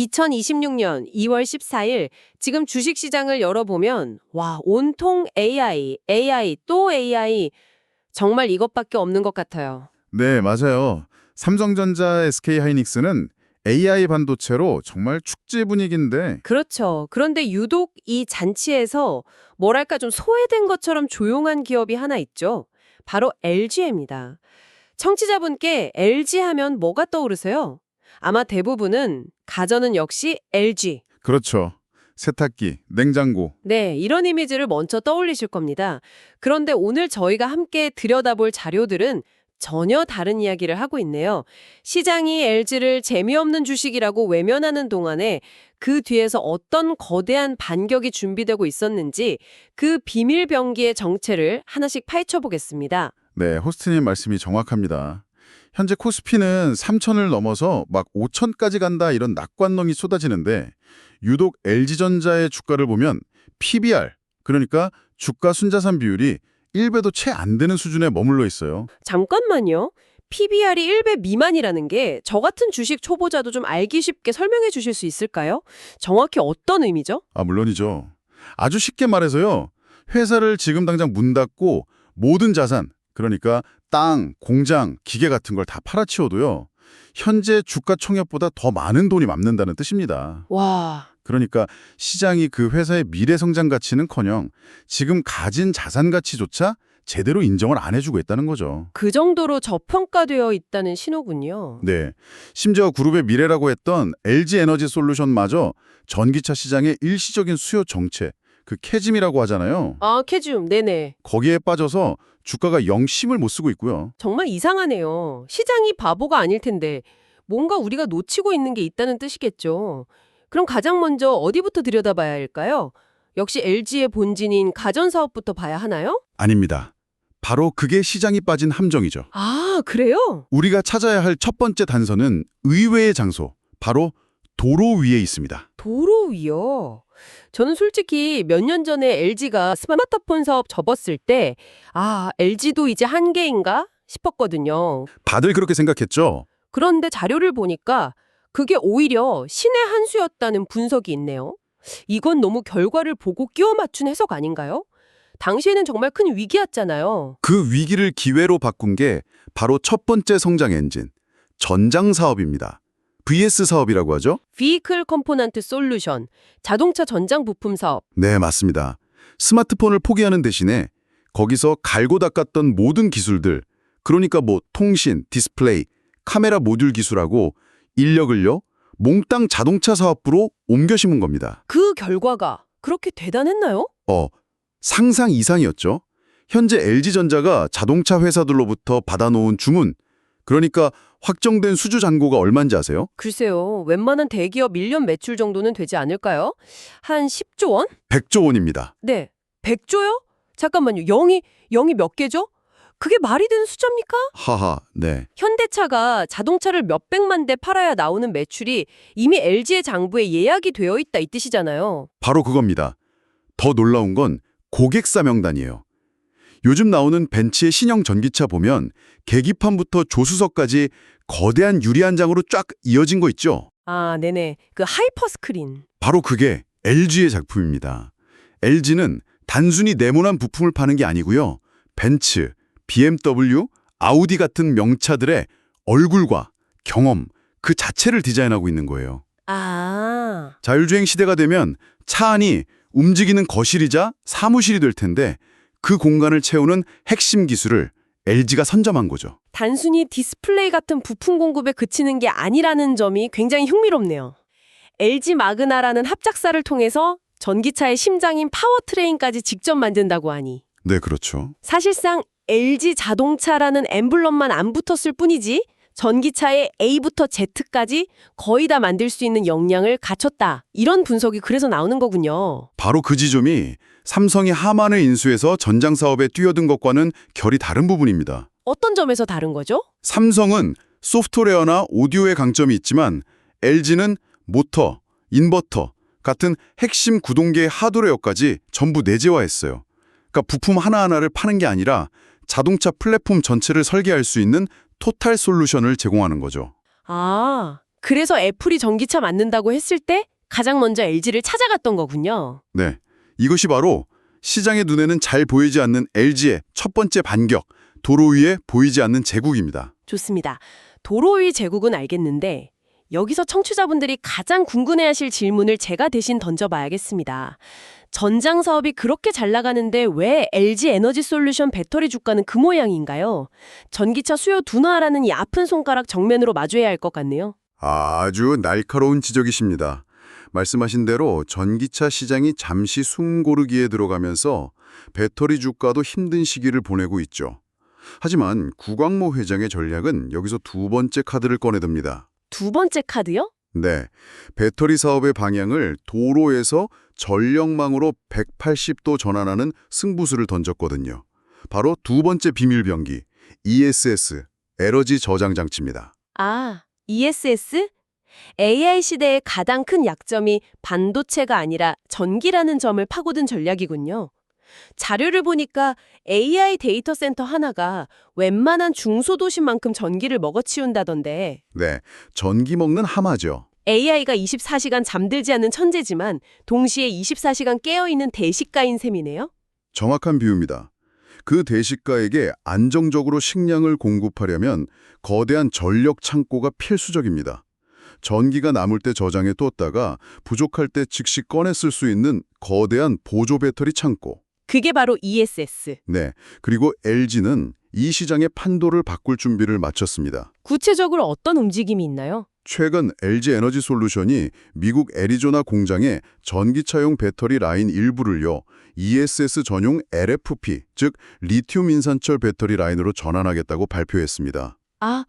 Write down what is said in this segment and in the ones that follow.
2026년 2월 14일 지금 주식시장을 열어보면 온통 AI, AI 또 AI 정말 이것밖에 없는 것 같아요. 네, 맞아요. 삼성전자, SK하이닉스는 AI 반도체로 정말 축제 분위기인데 그렇죠. 그런데 유독 이 잔치에서 뭐랄까 좀 소외된 것처럼 조용한 기업이 하나 있죠. 바로 LG입니다. 청취자분께 LG 하면 뭐가 떠오르세요? 아마 대부분은 가전은 역시 LG. 그렇죠. 세탁기, 냉장고. 네, 이런 이미지를 먼저 떠올리실 겁니다. 그런데 오늘 저희가 함께 들여다볼 자료들은 전혀 다른 이야기를 하고 있네요. 시장이 LG를 재미없는 주식이라고 외면하는 동안에 그 뒤에서 어떤 거대한 반격이 준비되고 있었는지 그 비밀 병기의 정체를 하나씩 파헤쳐 보겠습니다. 네, 호스트님 말씀이 정확합니다. 현재 코스피는 3천을 넘어서 막 5천까지 간다 이런 낙관론이 쏟아지는데 유독 LG전자의 주가를 보면 PBR, 그러니까 주가 순자산 비율이 1배도 채 안 되는 수준에 머물러 있어요. 잠깐만요. PBR이 1배 미만이라는 게 저 같은 주식 초보자도 좀 알기 쉽게 설명해 주실 수 있을까요? 정확히 어떤 의미죠? 물론이죠. 아주 쉽게 말해서요. 회사를 지금 당장 문 닫고 모든 자산, 그러니까 땅, 공장, 기계 같은 걸 다 팔아치워도요. 현재 주가 총액보다 더 많은 돈이 남는다는 뜻입니다. 와, 그러니까 시장이 그 회사의 미래 성장 가치는커녕 지금 가진 자산 가치조차 제대로 인정을 안 해주고 있다는 거죠. 그 정도로 저평가되어 있다는 신호군요. 네, 심지어 그룹의 미래라고 했던 LG에너지솔루션마저 전기차 시장의 일시적인 수요 정체, 그 캐즘이라고 하잖아요. 아, 캐듐, 네네. 거기에 빠져서 주가가 영심을 못 쓰고 있고요. 정말 이상하네요. 시장이 바보가 아닐 텐데 뭔가 우리가 놓치고 있는 게 있다는 뜻이겠죠. 그럼 가장 먼저 어디부터 들여다봐야 할까요? 역시 LG의 본진인 가전사업부터 봐야 하나요? 아닙니다. 바로 그게 시장이 빠진 함정이죠. 아, 그래요? 우리가 찾아야 할 첫 번째 단서는 의외의 장소, 바로 도로 위에 있습니다. 도로 위요. 저는 솔직히 몇 년 전에 LG가 스마트폰 사업 접었을 때 LG도 이제 한계인가 싶었거든요. 다들 그렇게 생각했죠? 그런데 자료를 보니까 그게 오히려 신의 한 수였다는 분석이 있네요. 이건 너무 결과를 보고 끼워 맞춘 해석 아닌가요? 당시에는 정말 큰 위기였잖아요. 그 위기를 기회로 바꾼 게 바로 첫 번째 성장 엔진, 전장 사업입니다. VS 사업이라고 하죠? Vehicle Component Solution, 자동차 전장 부품 사업. 네, 맞습니다. 스마트폰을 포기하는 대신에 거기서 갈고 닦았던 모든 기술들, 그러니까 통신, 디스플레이, 카메라 모듈 기술하고 인력을요, 몽땅 자동차 사업부로 옮겨 심은 겁니다. 그 결과가 그렇게 대단했나요? 상상 이상이었죠. 현재 LG전자가 자동차 회사들로부터 받아놓은 주문, 그러니까 확정된 수주 잔고가 얼마인지 아세요? 글쎄요, 웬만한 대기업 1년 매출 정도는 되지 않을까요? 한 10조 원? 100조 원입니다. 네, 100조요? 잠깐만요, 0이 몇 개죠? 그게 말이 되는 숫자입니까? 하하, 네. 현대차가 자동차를 몇백만 대 팔아야 나오는 매출이 이미 LG의 장부에 예약이 되어 있다 이 뜻이잖아요. 바로 그겁니다. 더 놀라운 건 고객사 명단이에요. 요즘 나오는 벤츠의 신형 전기차 보면 계기판부터 조수석까지 거대한 유리 한 장으로 쫙 이어진 거 있죠? 아, 네네. 그 하이퍼 스크린. 바로 그게 LG의 작품입니다. LG는 단순히 네모난 부품을 파는 게 아니고요. 벤츠, BMW, 아우디 같은 명차들의 얼굴과 경험, 그 자체를 디자인하고 있는 거예요. 아, 자율주행 시대가 되면 차 안이 움직이는 거실이자 사무실이 될 텐데 그 공간을 채우는 핵심 기술을 LG가 선점한 거죠. 단순히 디스플레이 같은 부품 공급에 그치는 게 아니라는 점이 굉장히 흥미롭네요. LG 마그나라는 합작사를 통해서 전기차의 심장인 파워트레인까지 직접 만든다고 하니 네, 그렇죠. 사실상 LG 자동차라는 엠블럼만 안 붙었을 뿐이지 전기차의 A부터 Z까지 거의 다 만들 수 있는 역량을 갖췄다. 이런 분석이 그래서 나오는 거군요. 바로 그 지점이 삼성이 하만을 인수해서 전장 사업에 뛰어든 것과는 결이 다른 부분입니다. 어떤 점에서 다른 거죠? 삼성은 소프트웨어나 오디오의 강점이 있지만 LG는 모터, 인버터 같은 핵심 구동계의 하드웨어까지 전부 내재화했어요. 그러니까 부품 하나하나를 파는 게 아니라 자동차 플랫폼 전체를 설계할 수 있는 토탈 솔루션을 제공하는 거죠. 아, 그래서 애플이 전기차 만든다고 했을 때 가장 먼저 LG를 찾아갔던 거군요. 네, 이것이 바로 시장의 눈에는 잘 보이지 않는 LG의 첫 번째 반격, 도로 위에 보이지 않는 제국입니다. 좋습니다. 도로 위 제국은 알겠는데 여기서 청취자분들이 가장 궁금해하실 질문을 제가 대신 던져봐야겠습니다. 전장 사업이 그렇게 잘 나가는데 왜 LG 에너지 솔루션 배터리 주가는 그 모양인가요? 전기차 수요 둔화라는 이 아픈 손가락 정면으로 마주해야 할 것 같네요. 아주 날카로운 지적이십니다. 말씀하신 대로 전기차 시장이 잠시 숨 고르기에 들어가면서 배터리 주가도 힘든 시기를 보내고 있죠. 하지만 구광모 회장의 전략은 여기서 두 번째 카드를 꺼내듭니다. 두 번째 카드요? 네, 배터리 사업의 방향을 도로에서 전력망으로 180도 전환하는 승부수를 던졌거든요. 바로 두 번째 비밀병기, ESS, 에너지 저장 장치입니다. 아, ESS? AI 시대의 가장 큰 약점이 반도체가 아니라 전기라는 점을 파고든 전략이군요. 자료를 보니까 AI 데이터 센터 하나가 웬만한 중소도시만큼 전기를 먹어치운다던데 네, 전기 먹는 하마죠. AI가 24시간 잠들지 않는 천재지만 동시에 24시간 깨어있는 대식가인 셈이네요? 정확한 비유입니다. 그 대식가에게 안정적으로 식량을 공급하려면 거대한 전력 창고가 필수적입니다. 전기가 남을 때 저장해 뒀다가 부족할 때 즉시 꺼내 쓸 수 있는 거대한 보조 배터리 창고. 그게 바로 ESS. 네, 그리고 LG는 이 시장의 판도를 바꿀 준비를 마쳤습니다. 구체적으로 어떤 움직임이 있나요? 최근 LG 에너지 솔루션이 미국 애리조나 공장에 전기차용 배터리 라인 일부를요, ESS 전용 LFP, 즉 리튬 인산철 배터리 라인으로 전환하겠다고 발표했습니다. 아,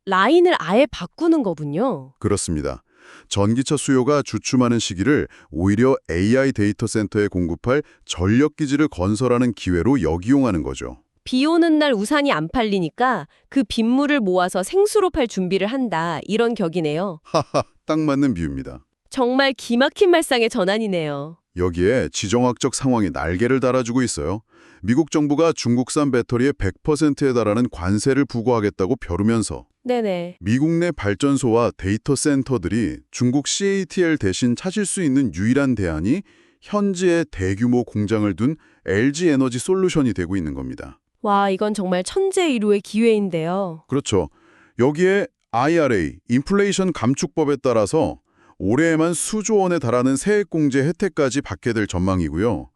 라인을 아예 바꾸는 거군요. 그렇습니다. 전기차 수요가 주춤하는 시기를 오히려 AI 데이터 센터에 공급할 전력기지를 건설하는 기회로 역이용하는 거죠. 비 오는 날 우산이 안 팔리니까 그 빗물을 모아서 생수로 팔 준비를 한다. 이런 격이네요. 하하, 딱 맞는 비유입니다. 정말 기막힌 말상의 전환이네요. 여기에 지정학적 상황이 날개를 달아주고 있어요. 미국 정부가 중국산 배터리의 100%에 달하는 관세를 부과하겠다고 벼르면서 네네. 미국 내 발전소와 데이터 센터들이 중국 CATL 대신 찾을 수 있는 유일한 대안이 현지에 대규모 공장을 둔 LG 에너지 솔루션이 되고 있는 겁니다. 와, 이건 정말 천재일우의 기회인데요. 그렇죠. 여기에 IRA, 인플레이션 감축법에 따라서 올해에만 수조 원에 달하는 세액공제 혜택까지 받게 될 전망이고요.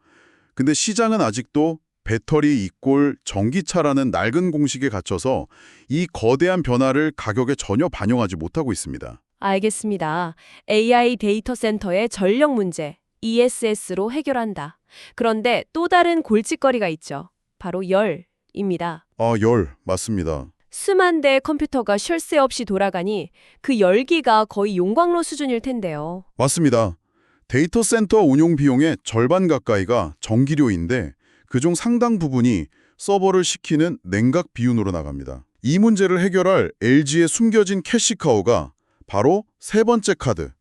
근데 시장은 아직도 배터리 이꼴 전기차라는 낡은 공식에 갇혀서 이 거대한 변화를 가격에 전혀 반영하지 못하고 있습니다. 알겠습니다. AI 데이터 센터의 전력 문제, ESS로 해결한다. 그런데 또 다른 골칫거리가 있죠. 바로 열입니다. 열, 맞습니다. 수만 대의 컴퓨터가 쉴 새 없이 돌아가니 그 열기가 거의 용광로 수준일 텐데요. 맞습니다. 데이터 센터 운용 비용의 절반 가까이가 전기료인데 그중 상당 부분이 서버를 식히는 냉각 비윤으로 나갑니다. 이 문제를 해결할 LG의 숨겨진 캐시카우가 바로 세 번째 카드,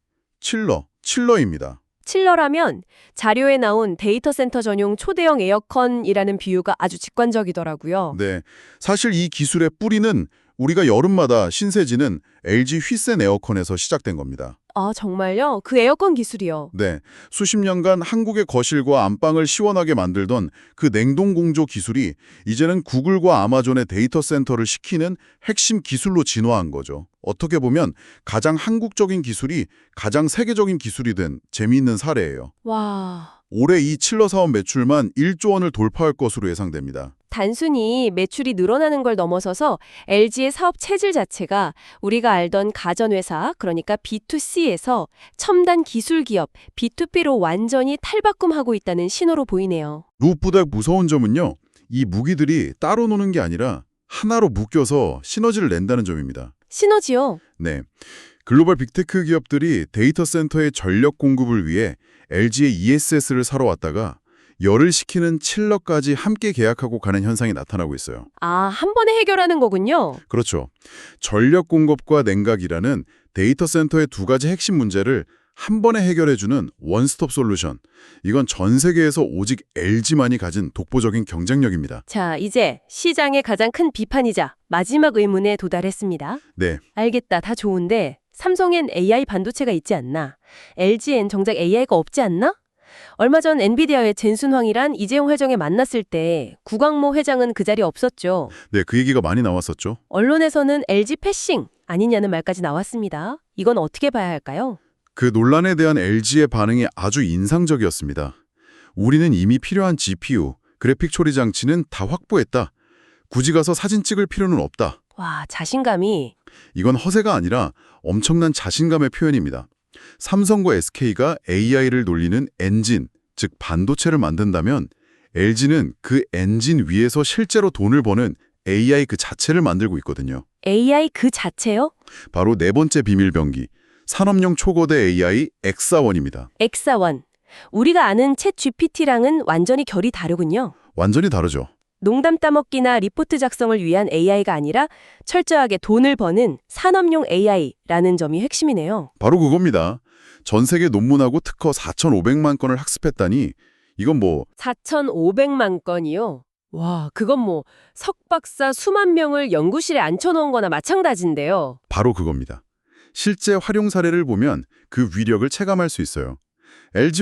칠러입니다. 칠러라면 자료에 나온 데이터 센터 전용 초대형 에어컨이라는 비유가 아주 직관적이더라고요. 네, 사실 이 기술의 뿌리는 우리가 여름마다 신세지는 LG 휘센 에어컨에서 시작된 겁니다. 아, 정말요? 그 에어컨 기술이요. 네, 수십 년간 한국의 거실과 안방을 시원하게 만들던 그 냉동 공조 기술이 이제는 구글과 아마존의 데이터 센터를 시키는 핵심 기술로 진화한 거죠. 어떻게 보면 가장 한국적인 기술이 가장 세계적인 기술이 된 재미있는 사례예요. 와, 올해 이 칠러 사업 매출만 1조 원을 돌파할 것으로 예상됩니다. 단순히 매출이 늘어나는 걸 넘어서서 LG의 사업 체질 자체가 우리가 알던 가전회사, 그러니까 B2C에서 첨단 기술 기업, B2B로 완전히 탈바꿈하고 있다는 신호로 보이네요. 무엇보다 무서운 점은요, 이 무기들이 따로 노는 게 아니라 하나로 묶여서 시너지를 낸다는 점입니다. 시너지요? 네, 글로벌 빅테크 기업들이 데이터 센터의 전력 공급을 위해 LG의 ESS를 사러 왔다가 열을 식히는 칠러까지 함께 계약하고 가는 현상이 나타나고 있어요. 아, 한 번에 해결하는 거군요. 그렇죠. 전력 공급과 냉각이라는 데이터 센터의 두 가지 핵심 문제를 한 번에 해결해주는 원스톱 솔루션. 이건 전 세계에서 오직 LG만이 가진 독보적인 경쟁력입니다. 자, 이제 시장의 가장 큰 비판이자 마지막 의문에 도달했습니다. 네, 알겠다, 다 좋은데 삼성엔 AI 반도체가 있지 않나? LG엔 정작 AI가 없지 않나? 얼마 전 엔비디아의 젠순황이란 이재용 회장을 만났을 때 구광모 회장은 그 자리에 없었죠. 네, 그 얘기가 많이 나왔었죠. 언론에서는 LG 패싱 아니냐는 말까지 나왔습니다. 이건 어떻게 봐야 할까요? 그 논란에 대한 LG의 반응이 아주 인상적이었습니다. 우리는 이미 필요한 GPU, 그래픽 처리 장치는 다 확보했다. 굳이 가서 사진 찍을 필요는 없다. 와, 자신감이. 이건 허세가 아니라 엄청난 자신감의 표현입니다. 삼성과 SK가 AI를 놀리는 엔진, 즉 반도체를 만든다면 LG는 그 엔진 위에서 실제로 돈을 버는 AI 그 자체를 만들고 있거든요. AI 그 자체요? 바로 네 번째 비밀병기, 산업용 초거대 AI 엑사원입니다. 엑사원. 우리가 아는 챗 GPT랑은 완전히 결이 다르군요. 완전히 다르죠. 농담 따먹기나 리포트 작성을 위한 AI가 아니라 철저하게 돈을 버는 산업용 AI라는 점이 핵심이네요. 바로 그겁니다. 전 세계 논문하고 특허 4,500만 건을 학습했다니 이건 뭐 4,500만 건이요? 와, 그건 뭐 석박사 수만 명을 연구실에 앉혀놓은 거나 마찬가지인데요. 바로 그겁니다. 실제 활용 사례를 보면 그 위력을 체감할 수 있어요.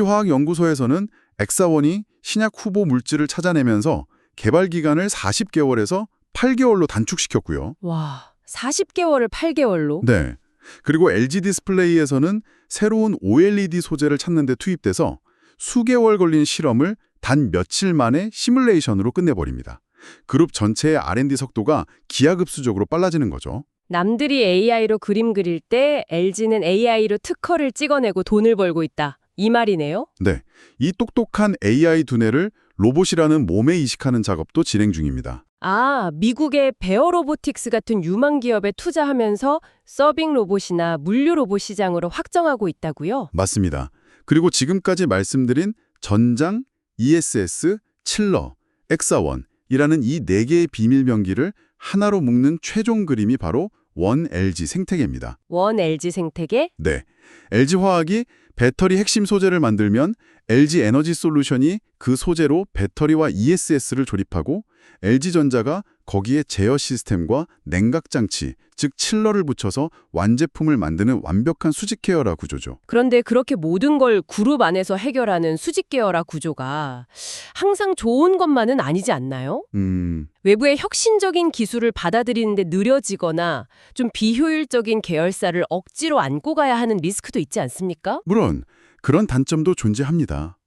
LG화학연구소에서는 엑사원이 신약 후보 물질을 찾아내면서 개발 기간을 40개월에서 8개월로 단축시켰고요. 와, 40개월을 8개월로? 네. 그리고 LG 디스플레이에서는 새로운 OLED 소재를 찾는 데 투입돼서 수개월 걸린 실험을 단 며칠 만에 시뮬레이션으로 끝내버립니다. 그룹 전체의 R&D 속도가 기하급수적으로 빨라지는 거죠. 남들이 AI로 그림 그릴 때 LG는 AI로 특허를 찍어내고 돈을 벌고 있다. 이 말이네요? 네. 이 똑똑한 AI 두뇌를 로봇이라는 몸에 이식하는 작업도 진행 중입니다. 아, 미국의 베어 로보틱스 같은 유망 기업에 투자하면서 서빙 로봇이나 물류 로봇 시장으로 확정하고 있다고요? 맞습니다. 그리고 지금까지 말씀드린 전장, ESS, 칠러, 엑사원이라는 이 네 개의 비밀병기를 하나로 묶는 최종 그림이 바로 원 LG 생태계입니다. 원 LG 생태계? 네. LG화학이 배터리 핵심 소재를 만들면 LG에너지솔루션이 그 소재로 배터리와 ESS를 조립하고 LG전자가 거기에 제어 시스템과 냉각장치, 즉 칠러를 붙여서 완제품을 만드는 완벽한 수직 계열화 구조죠. 그런데 그렇게 모든 걸 그룹 안에서 해결하는 수직 계열화 구조가 항상 좋은 것만은 아니지 않나요? 외부의 혁신적인 기술을 받아들이는데 느려지거나 좀 비효율적인 계열사를 억지로 안고 가야 하는 리스크도 있지 않습니까? 물론 그런 단점도 존재합니다.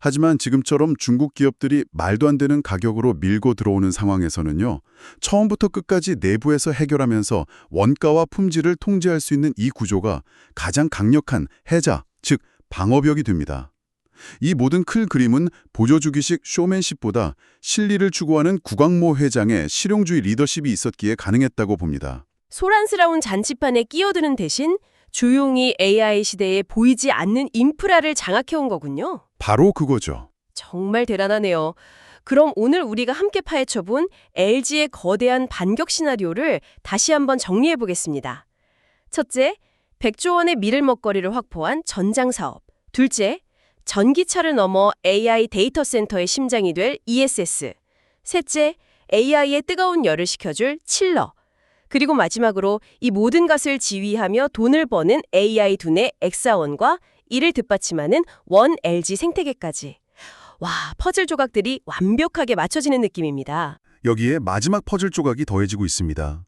하지만 지금처럼 중국 기업들이 말도 안 되는 가격으로 밀고 들어오는 상황에서는요. 처음부터 끝까지 내부에서 해결하면서 원가와 품질을 통제할 수 있는 이 구조가 가장 강력한 해자, 즉 방어벽이 됩니다. 이 모든 클 그림은 보조주기식 쇼맨십보다 실리를 추구하는 구광모 회장의 실용주의 리더십이 있었기에 가능했다고 봅니다. 소란스러운 잔치판에 끼어드는 대신 조용히 AI 시대에 보이지 않는 인프라를 장악해온 거군요. 바로 그거죠. 정말 대단하네요. 그럼 오늘 우리가 함께 파헤쳐본 LG의 거대한 반격 시나리오를 다시 한번 정리해 보겠습니다. 첫째, 100조 원의 미를 먹거리를 확보한 전장 사업. 둘째, 전기차를 넘어 AI 데이터 센터의 심장이 될 ESS. 셋째, AI의 뜨거운 열을 식혀줄 칠러. 그리고 마지막으로 이 모든 것을 지휘하며 돈을 버는 AI 두뇌 엑사원과 이를 뒷받침하는 원 LG 생태계까지. 와, 퍼즐 조각들이 완벽하게 맞춰지는 느낌입니다. 여기에 마지막 퍼즐 조각이 더해지고 있습니다.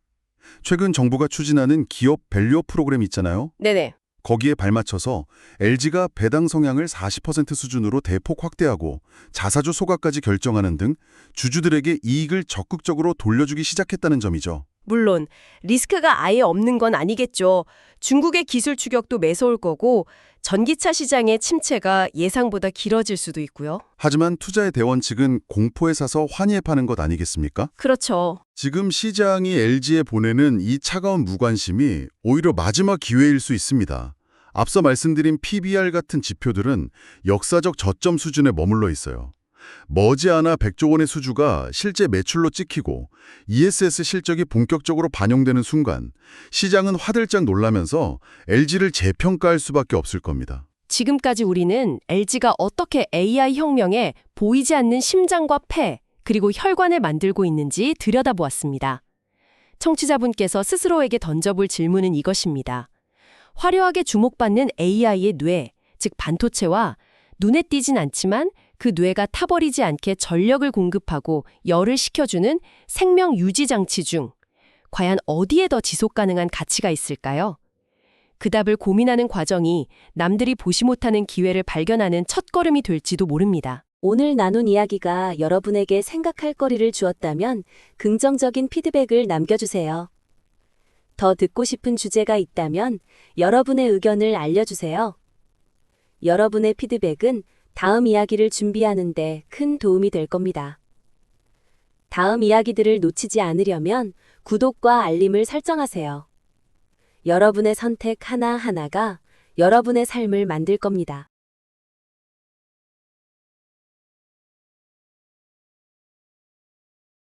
최근 정부가 추진하는 기업 밸류업 프로그램 있잖아요. 네네. 거기에 발맞춰서 LG가 배당 성향을 40% 수준으로 대폭 확대하고 자사주 소각까지 결정하는 등 주주들에게 이익을 적극적으로 돌려주기 시작했다는 점이죠. 물론 리스크가 아예 없는 건 아니겠죠. 중국의 기술 추격도 매서울 거고 전기차 시장의 침체가 예상보다 길어질 수도 있고요. 하지만 투자의 대원칙은 공포에 사서 환희에 파는 것 아니겠습니까? 그렇죠. 지금 시장이 LG에 보내는 이 차가운 무관심이 오히려 마지막 기회일 수 있습니다. 앞서 말씀드린 PBR 같은 지표들은 역사적 저점 수준에 머물러 있어요. 머지않아 100조 원의 수주가 실제 매출로 찍히고 ESS 실적이 본격적으로 반영되는 순간 시장은 화들짝 놀라면서 LG를 재평가할 수밖에 없을 겁니다. 지금까지 우리는 LG가 어떻게 AI 혁명에 보이지 않는 심장과 폐, 그리고 혈관을 만들고 있는지 들여다보았습니다. 청취자분께서 스스로에게 던져볼 질문은 이것입니다. 화려하게 주목받는 AI의 뇌, 즉 반도체와 눈에 띄진 않지만 그 뇌가 타버리지 않게 전력을 공급하고 열을 식혀주는 생명 유지 장치 중 과연 어디에 더 지속 가능한 가치가 있을까요? 그 답을 고민하는 과정이 남들이 보지 못하는 기회를 발견하는 첫걸음이 될지도 모릅니다. 오늘 나눈 이야기가 여러분에게 생각할 거리를 주었다면 긍정적인 피드백을 남겨주세요. 더 듣고 싶은 주제가 있다면 여러분의 의견을 알려주세요. 여러분의 피드백은 다음 이야기를 준비하는 데 큰 도움이 될 겁니다. 다음 이야기들을 놓치지 않으려면 구독과 알림을 설정하세요. 여러분의 선택 하나하나가 여러분의 삶을 만들 겁니다.